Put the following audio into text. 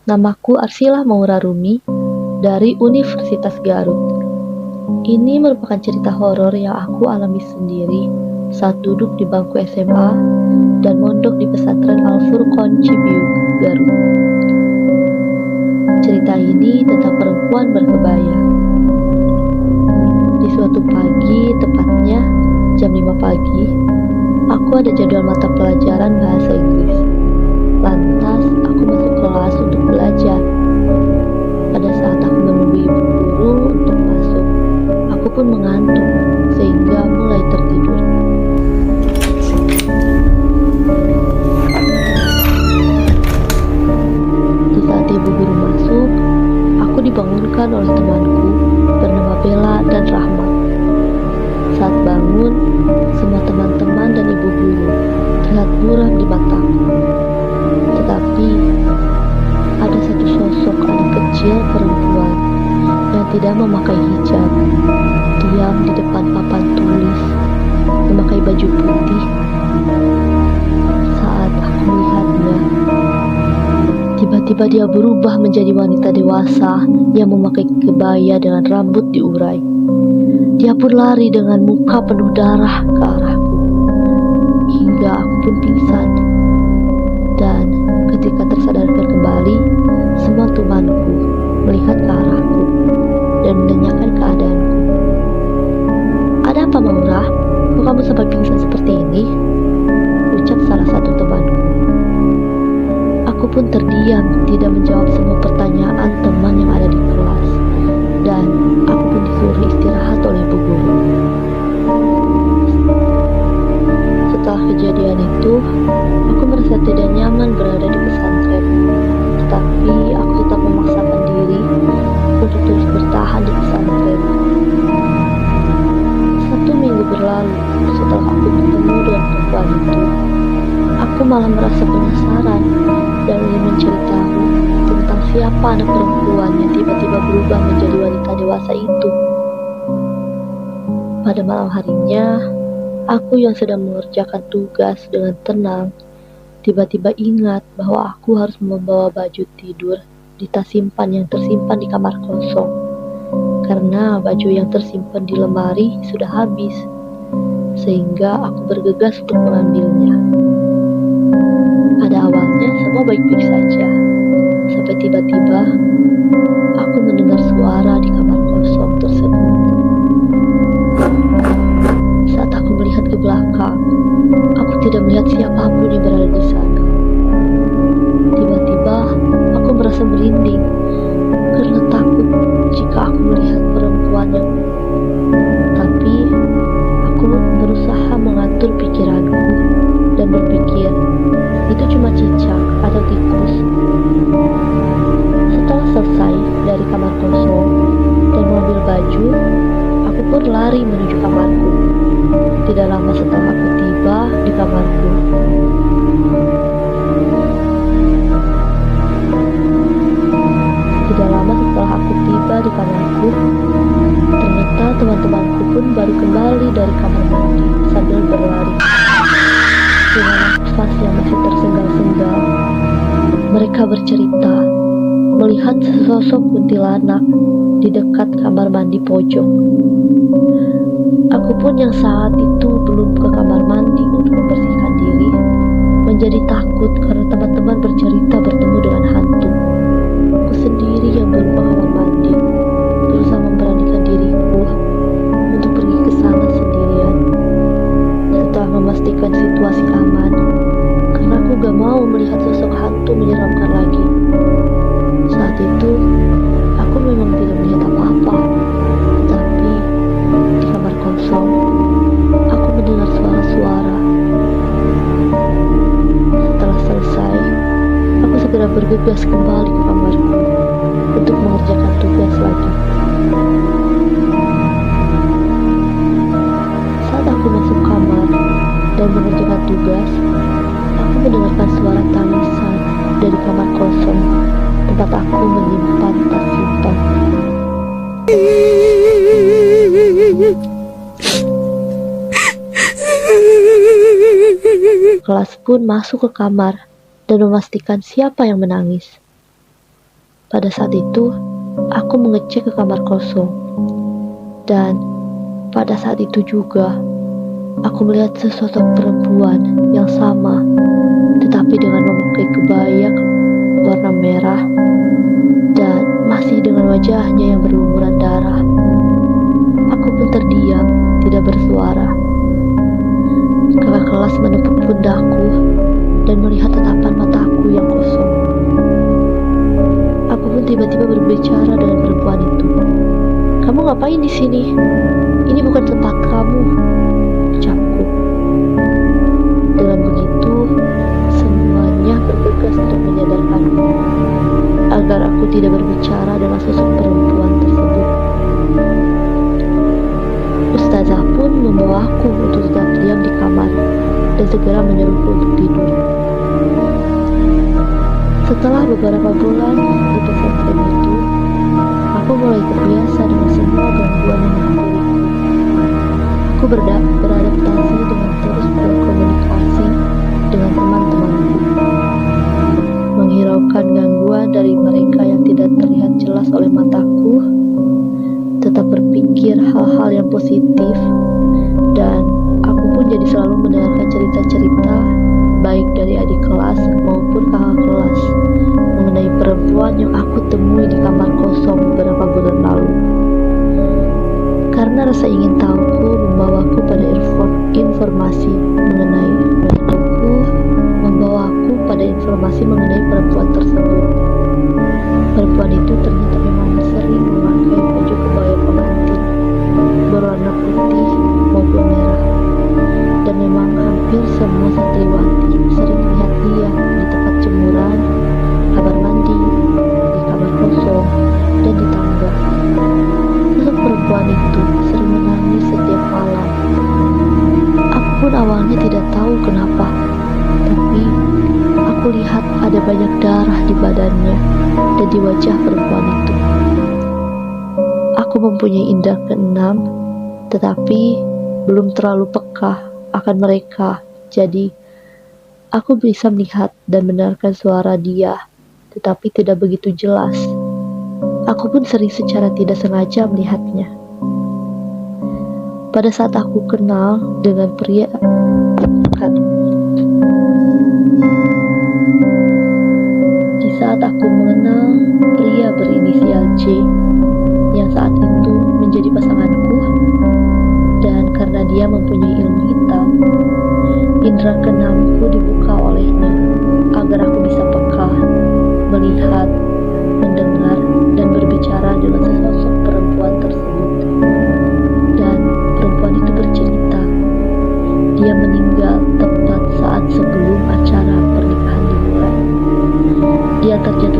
Namaku Arsilah Maura Rumi dari Universitas Garut. Ini merupakan cerita horor yang aku alami sendiri saat duduk di bangku SMA dan mondok di pesantren Al-Furqon Cibiuk, Garut. Cerita ini tentang perempuan berkebaya. Di suatu pagi, tepatnya jam 5 pagi, aku ada jadwal mata pelajaran bahasa Inggris. Lantas, aku masuk kelas untuk belajar. Pada saat aku menunggu ibu guru untuk masuk, aku pun mengantuk sehingga mulai tertidur. Di saat ibu guru masuk, aku dibangunkan oleh temanku bernama Bella dan Rahmat. Saat bangun, semua teman-teman dan ibu guru terlihat buram di mataku. Tetapi, ada satu sosok anak kecil perempuan yang tidak memakai hijab, diam di depan papan tulis, memakai baju putih. Saat aku melihatnya, tiba-tiba dia berubah menjadi wanita dewasa yang memakai kebaya dengan rambut diurai. Dia pun lari dengan muka penuh darah ke arahku, hingga aku pun pingsan. Dan ketika tersadarkan kembali, semua temanku melihat ke arahku dan menanyakan keadaanku. "Ada apa, Maura? Kok kamu sampai pingsan seperti ini?" ucap salah satu temanku. Aku pun terdiam, tidak menjawab semua pertanyaan teman yang ada di kelas, dan aku pun disuruh istirahat oleh ibu guru. Setelah kejadian itu, aku merasa tidak nyaman berada di pesantren, tetapi aku tetap memaksakan diri untuk terus bertahan di pesantren. 1 minggu berlalu setelah aku bertemu dengan perempuan itu. Aku malah merasa penasaran dan ingin mencari tahu tentang siapa anak perempuan yang tiba-tiba berubah menjadi wanita dewasa itu. Pada malam harinya, aku yang sedang mengerjakan tugas dengan tenang, tiba-tiba ingat bahwa aku harus membawa baju tidur di tas simpan yang tersimpan di kamar kosong, karena baju yang tersimpan di lemari sudah habis, sehingga aku bergegas untuk mengambilnya. Pada awalnya semua baik-baik saja, sampai tiba-tiba aku mendengar suara di kamar kosong tersebut. Saat aku melihat ke belakang, aku tidak melihat siapapun yang berada di sana. Tiba-tiba aku merasa merinding karena takut jika aku melihat perempuan yang... Tapi aku berusaha mengatur pikiranku dan berpikir itu cuma cicak atau tikus. Setelah selesai dari kamar kosong dan mengambil baju, aku pun lari menuju kamarku. Tidak lama setelah aku tiba di kamarku, ternyata teman-temanku pun baru kembali dari kamar mandi sambil berlari dengan nafas yang masih tersengal-sengal. Mereka bercerita melihat sesosok kuntilanak di dekat kamar mandi pojok. Aku pun yang saat itu belum ke kamar mandi untuk membersihkan diri, menjadi takut karena teman-teman bercerita bertemu dengan hantu. Aku sendiri yang belum ke kamar mandi, berusaha memberanikan diriku untuk pergi ke sana sendirian. Setelah memastikan situasi aman, karena aku gak mau melihat sosok hantu menyeramkan lagi. Saat itu, aku memang tidak melihat apa-apa, tapi di kamar kosong, aku mendengar suara-suara. Setelah selesai, aku segera bergegas kembali ke kamarku untuk mengerjakan tugas lagi. Saat aku masuk kamar dan mengerjakan tugas, aku mendengarkan suara tangisan dari kamar kosong tempat aku menyimpan tas simpan. Kelas pun masuk ke kamar dan memastikan siapa yang menangis. Pada saat itu, aku mengecek ke kamar kosong. Dan pada saat itu juga, aku melihat sesosok perempuan yang sama, tetapi dengan memakai kebaya warna merah dan masih dengan wajahnya yang berlumuran darah. Aku pun terdiam, tidak bersuara. Kakak kelas menepuk pundakku dan melihat tatapan mataku yang kosong. Aku pun tiba-tiba berbicara dengan perempuan itu. "Kamu ngapain di sini? Ini bukan tempat kamu," ucapku. Dengan begitu, semuanya bergegas untuk menyadarkanku agar aku tidak berbicara dengan sosok perempuan tersebut. Ustazah pun membawaku untuk tetap diam di kamar dan segera menyuruhku untuk tidur. Setelah beberapa bulan di pesantren itu, aku mulai terbiasa dengan semua gangguan yang menghampiriku. Aku beradaptasi dengan terus berkomunikasi dengan teman-temanku, menghiraukan gangguan dari mereka yang tidak terlihat jelas oleh mataku, tetap berpikir hal-hal yang positif, dan aku pun jadi selalu mendengarkan cerita-cerita baik dari adik kelas maupun kakak kelas mengenai perempuan yang aku temui di kamar kosong beberapa bulan lalu. Karena rasa ingin tahuku membawaku pada informasi mengenai perempuan tersebut. Perempuan itu ternyata memang sering memakai baju kebaya pengantin berwarna putih maupun merah, dan memang hampir semua santriwati sering melihat dia di tempat jemuran, kamar mandi, di kamar kosong, dan di tangga. Sosok perempuan itu sering menangis setiap malam. Aku pun awalnya tidak tahu kenapa, tapi aku lihat ada banyak darah di badannya dan di wajah perempuan itu. Aku mempunyai indera keenam, tetapi belum terlalu peka akan mereka. Jadi, aku bisa melihat dan mendengarkan suara dia, tetapi tidak begitu jelas. Aku pun sering secara tidak sengaja melihatnya. Pada saat aku kenal dengan pria Di saat aku mengenal pria berinisial J yang saat itu menjadi pasanganku, dan karena dia mempunyai ilmu hitam, indera keenamku dibuka olehnya agar aku bisa peka, melihat, mendengar, dan berbicara dengan sesosok perempuan tersebut. Dan perempuan itu bercerita, dia meninggal tepat saat sebelum acara pernikahan dimulai. Dia ternyata